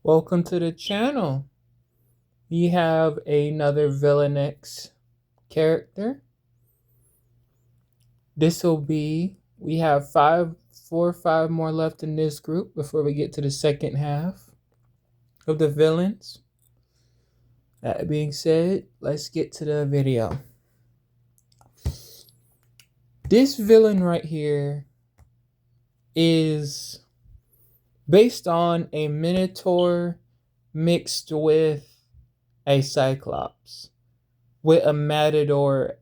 Welcome to the channel. We have another villainous character. We have four or five more left in this group before we get to the second half of the villains. That being said, let's get to the video. This villain right here is based on a Minotaur mixed with a Cyclops. With a matador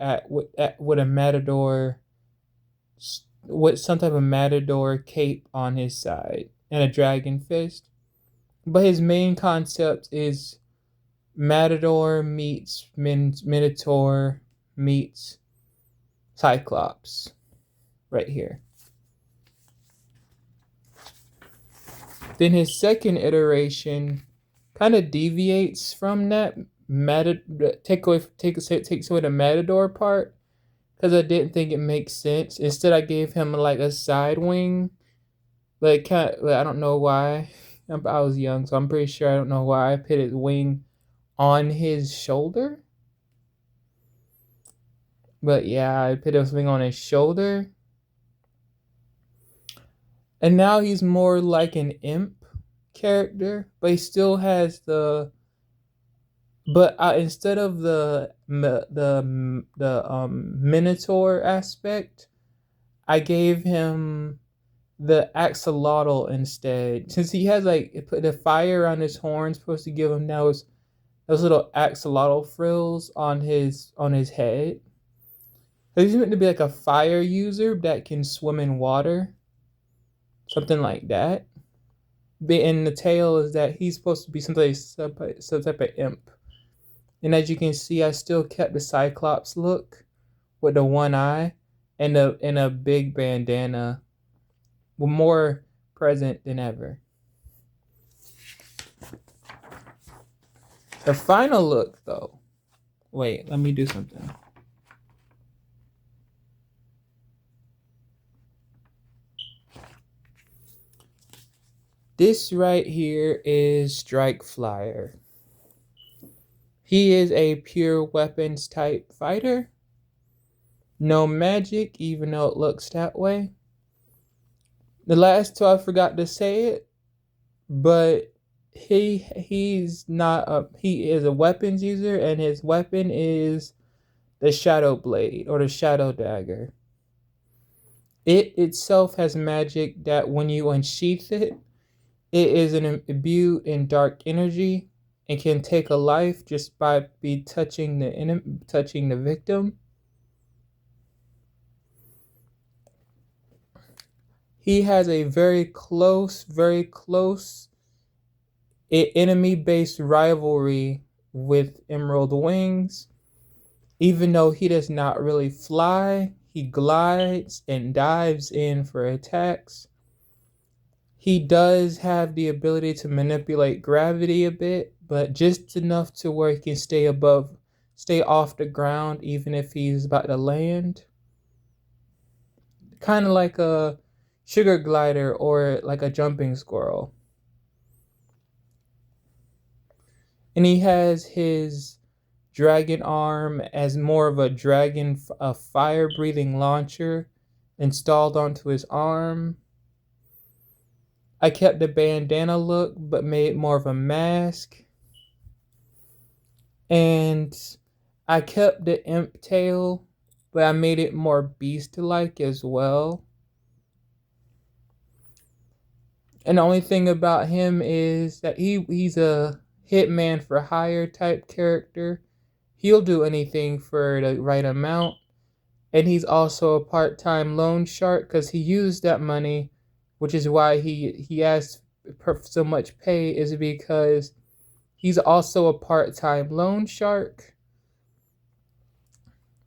with some type of matador cape on his side and a dragon fist. But his main concept is matador meets minotaur meets Cyclops right here. Then his second iteration kind of deviates from that. Takes away the matador part because I didn't think it makes sense. Instead, I gave him like a side wing, but I don't know why. I was young, so I'm pretty sure I don't know why I put his wing on his shoulder. But yeah, I put his wing on his shoulder, and now he's more like an imp character, but he still has the. But instead of the Minotaur aspect, I gave him the axolotl instead. Since he has like put the fire on his horn, supposed to give him those little axolotl frills on his head. He's meant to be like a fire user that can swim in water, something like that. And the tail is that he's supposed to be some type of imp. And as you can see, I still kept the Cyclops look with the one eye and a big bandana, more present than ever. The final look, though. Wait, let me do something. This right here is Strike Flyer. He is a pure weapons type fighter. No magic, even though it looks that way. The last two I forgot to say it, but he's not he is a weapons user, and his weapon is the Shadow Blade or the Shadow Dagger. It itself has magic that when you unsheath it, it is imbued in dark energy and can take a life just by touching the victim. He has a very close enemy-based rivalry with Emerald Wings. Even though he does not really fly, he glides and dives in for attacks. He does have the ability to manipulate gravity a bit, but just enough to where he can stay off the ground even if he's about to land. Kind of like a sugar glider or like a jumping squirrel. And he has his dragon arm as more of a fire breathing launcher installed onto his arm. I kept the bandana look, but made it more of a mask. And I kept the imp tail, but I made it more beast-like as well. And the only thing about him is that he's a hitman for hire type character. He'll do anything for the right amount. And he's also a part-time loan shark because he used that money, which is why he asked so much pay, is because he's also a part-time loan shark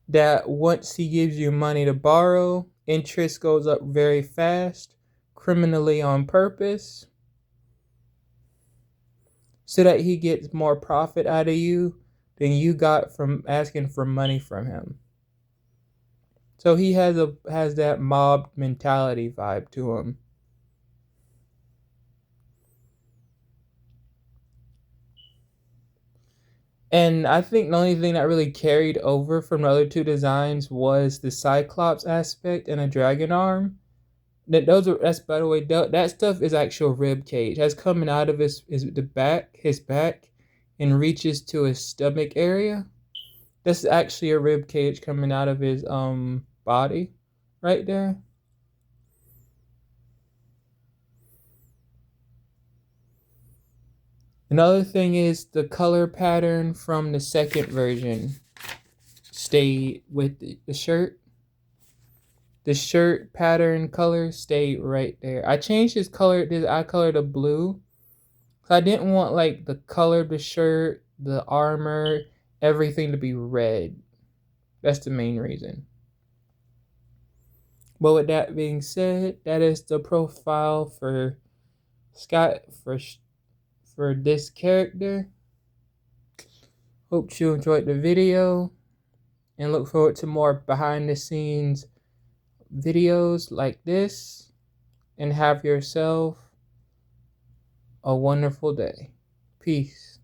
that once he gives you money to borrow, interest goes up very fast, criminally on purpose, so that he gets more profit out of you than you got from asking for money from him. So he has that mob mentality vibe to him. And I think the only thing that really carried over from the other two designs was the Cyclops aspect and a dragon arm. That's by the way, that stuff is actual rib cage. That's coming out of his back, and reaches to his stomach area. That's actually a rib cage coming out of his body, right there. Another thing is the color pattern from the second version stayed with the shirt. The shirt pattern color stayed right there. I changed his color. I colored a blue. So I didn't want like the color of the shirt, the armor, everything to be red. That's the main reason. But with that being said, that is the profile for Scott for this character. Hope you enjoyed the video and look forward to more behind the scenes videos like this, and have yourself a wonderful day. Peace.